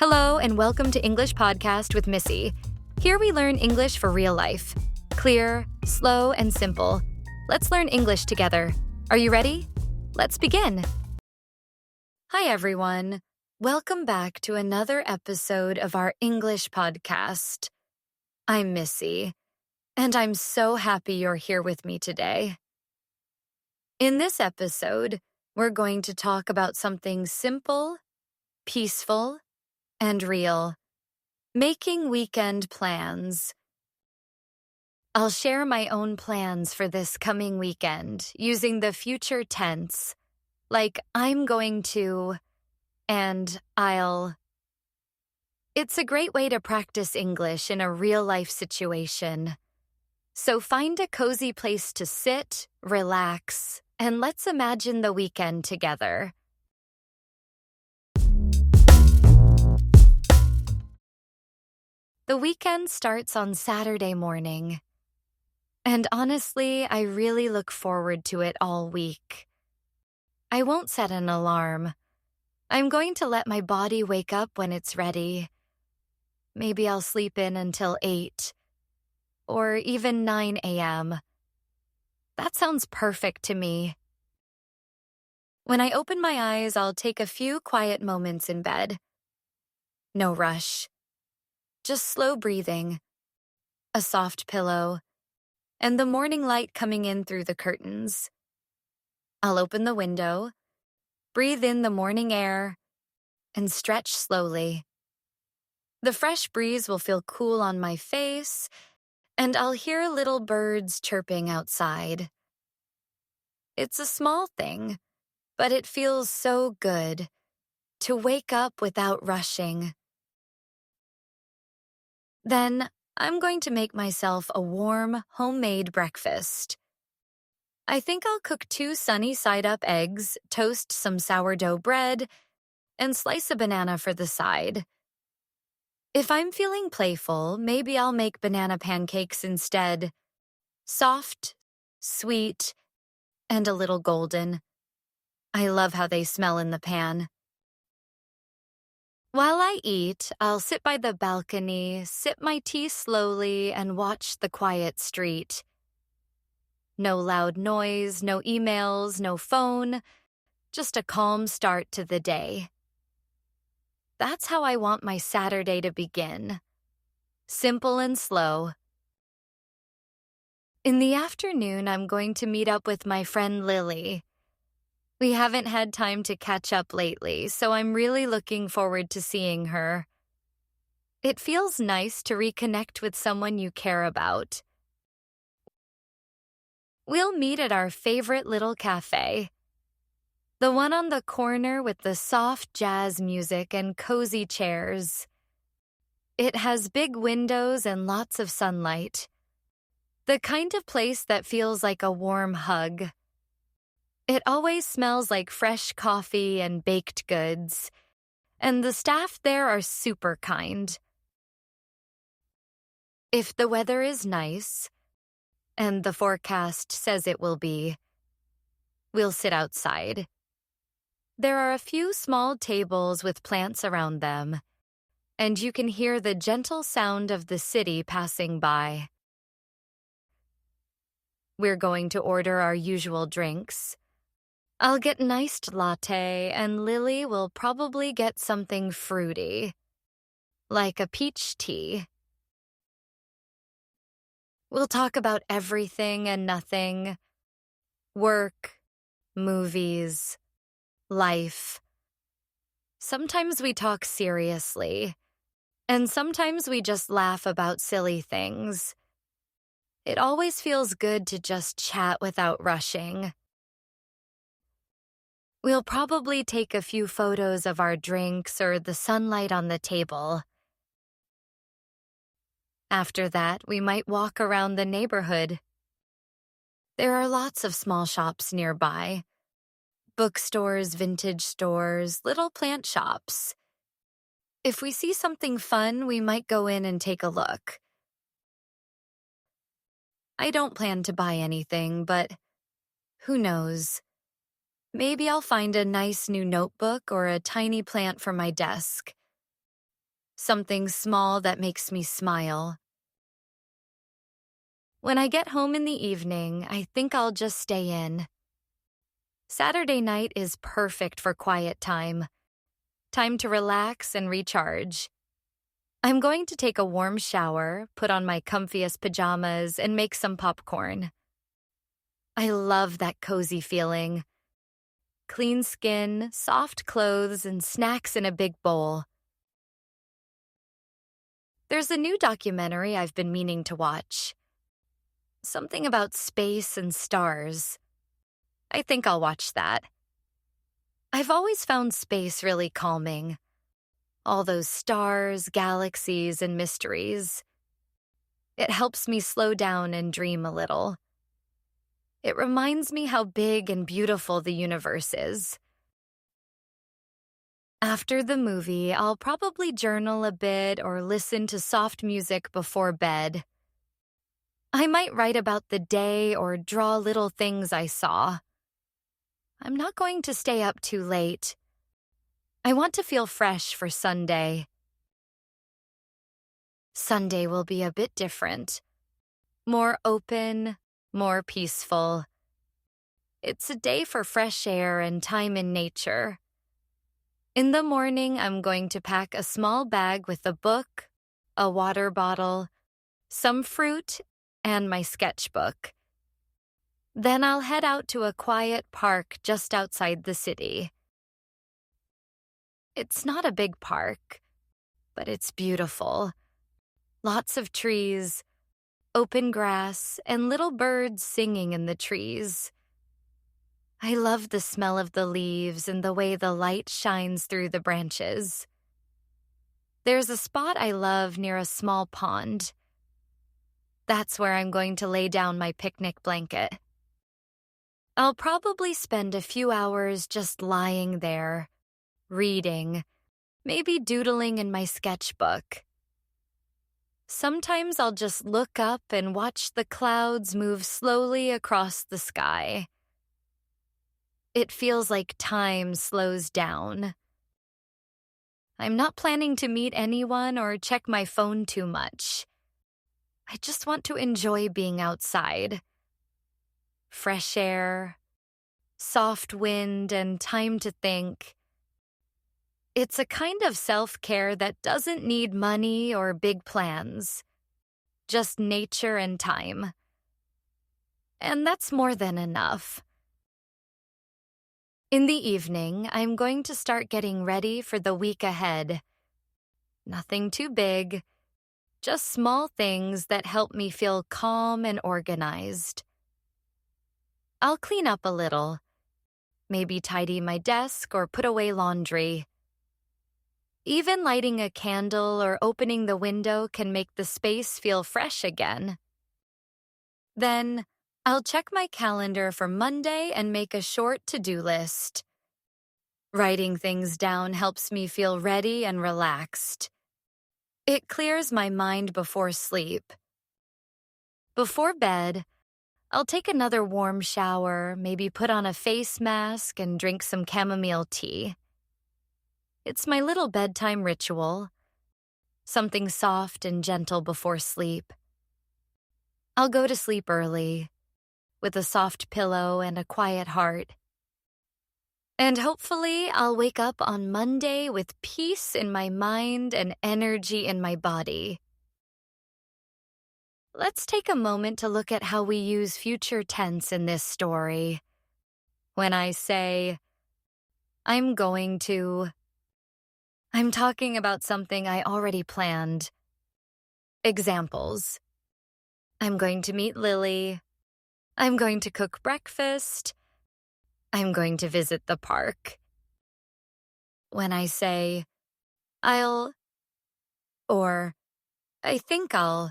Hello, and welcome to English Podcast with Missy. Here we learn English for real life. Clear, slow, and simple. Let's learn English together. Are you ready? Let's begin. Hi, everyone. Welcome back to another episode of our English podcast. I'm Missy, and I'm so happy you're here with me today. In this episode, we're going to talk about something simple, peaceful, and real. Making weekend plans. I'll share my own plans for this coming weekend using the future tense, like I'm going to and I'll. It's a great way to practice English in a real-life situation. So find a cozy place to sit, relax, and let's imagine the weekend together. The weekend starts on Saturday morning. And honestly, I really look forward to it all week. I won't set an alarm. I'm going to let my body wake up when it's ready. Maybe I'll sleep in until 8 or even 9 a.m. That sounds perfect to me. When I open my eyes, I'll take a few quiet moments in bed. No rush. Just slow breathing, a soft pillow, and the morning light coming in through the curtains. I'll open the window, breathe in the morning air, and stretch slowly. The fresh breeze will feel cool on my face, and I'll hear little birds chirping outside. It's a small thing, but it feels so good to wake up without rushing. Then, I'm going to make myself a warm, homemade breakfast. I think I'll cook 2 sunny-side-up eggs, toast some sourdough bread, and slice a banana for the side. If I'm feeling playful, maybe I'll make banana pancakes instead. Soft, sweet, and a little golden. I love how they smell in the pan. While I eat, I'll sit by the balcony, sip my tea slowly, and watch the quiet street. No loud noise, no emails, no phone, just a calm start to the day. That's how I want my Saturday to begin. Simple and slow. In the afternoon, I'm going to meet up with my friend Lily. We haven't had time to catch up lately, so I'm really looking forward to seeing her. It feels nice to reconnect with someone you care about. We'll meet at our favorite little cafe. The one on the corner with the soft jazz music and cozy chairs. It has big windows and lots of sunlight. The kind of place that feels like a warm hug. It always smells like fresh coffee and baked goods, and the staff there are super kind. If the weather is nice, and the forecast says it will be, we'll sit outside. There are a few small tables with plants around them, and you can hear the gentle sound of the city passing by. We're going to order our usual drinks. I'll get an iced latte, and Lily will probably get something fruity, like a peach tea. We'll talk about everything and nothing. Work, movies, life. Sometimes we talk seriously, and sometimes we just laugh about silly things. It always feels good to just chat without rushing. We'll probably take a few photos of our drinks or the sunlight on the table. After that, we might walk around the neighborhood. There are lots of small shops nearby. Bookstores, vintage stores, little plant shops. If we see something fun, we might go in and take a look. I don't plan to buy anything, but who knows? Maybe I'll find a nice new notebook or a tiny plant for my desk. something small that makes me smile. When I get home in the evening, I think I'll just stay in. Saturday night is perfect for quiet time. Time to relax and recharge. I'm going to take a warm shower, put on my comfiest pajamas, and make some popcorn. I love that cozy feeling. Clean skin, soft clothes, and snacks in a big bowl. There's a new documentary I've been meaning to watch. Something about space and stars. I think I'll watch that. I've always found space really calming. All those stars, galaxies, and mysteries. It helps me slow down and dream a little. It reminds me how big and beautiful the universe is. After the movie, I'll probably journal a bit or listen to soft music before bed. I might write about the day or draw little things I saw. I'm not going to stay up too late. I want to feel fresh for Sunday. Sunday will be a bit different. More open, more peaceful. It's a day for fresh air and time in nature. In the morning, I'm going to pack a small bag with a book, a water bottle, some fruit, and my sketchbook. Then I'll head out to a quiet park just outside the city. It's not a big park, but it's beautiful. Lots of trees, open grass, and little birds singing in the trees. I love the smell of the leaves and the way the light shines through the branches. There's a spot I love near a small pond. That's where I'm going to lay down my picnic blanket. I'll probably spend a few hours just lying there, reading, maybe doodling in my sketchbook. Sometimes I'll just look up and watch the clouds move slowly across the sky. It feels like time slows down. I'm not planning to meet anyone or check my phone too much. I just want to enjoy being outside. Fresh air, soft wind, and time to think. It's a kind of self-care that doesn't need money or big plans. Just nature and time. And that's more than enough. In the evening, I'm going to start getting ready for the week ahead. Nothing too big, just small things that help me feel calm and organized. I'll clean up a little, maybe tidy my desk or put away laundry. Even lighting a candle or opening the window can make the space feel fresh again. Then, I'll check my calendar for Monday and make a short to-do list. Writing things down helps me feel ready and relaxed. It clears my mind before sleep. Before bed, I'll take another warm shower, maybe put on a face mask and drink some chamomile tea. It's my little bedtime ritual, something soft and gentle before sleep. I'll go to sleep early, with a soft pillow and a quiet heart. And hopefully I'll wake up on Monday with peace in my mind and energy in my body. Let's take a moment to look at how we use future tense in this story. When I say, I'm going to, I'm talking about something I already planned. Examples. I'm going to meet Lily. I'm going to cook breakfast. I'm going to visit the park. When I say, I'll, or I think I'll,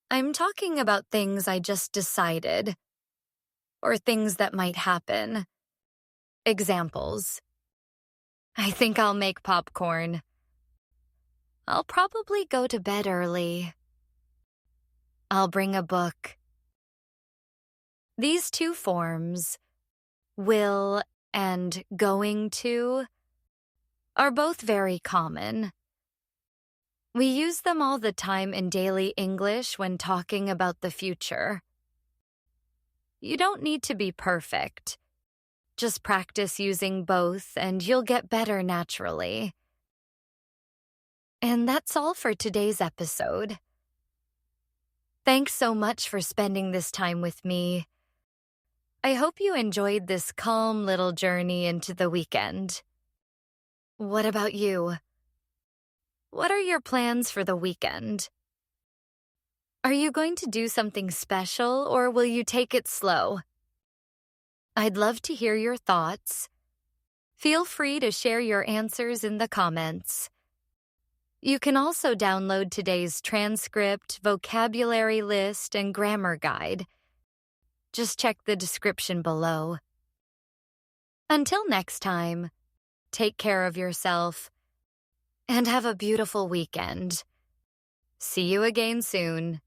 I'm talking about things I just decided, or things that might happen. Examples. I think I'll make popcorn. I'll probably go to bed early. I'll bring a book. These two forms, will and going to, are both very common. We use them all the time in daily English when talking about the future. You don't need to be perfect. Just practice using both and you'll get better naturally. And that's all for today's episode. Thanks so much for spending this time with me. I hope you enjoyed this calm little journey into the weekend. What about you? What are your plans for the weekend? Are you going to do something special or will you take it slow? I'd love to hear your thoughts. Feel free to share your answers in the comments. You can also download today's transcript, vocabulary list, and grammar guide. Just check the description below. Until next time, take care of yourself and have a beautiful weekend. See you again soon.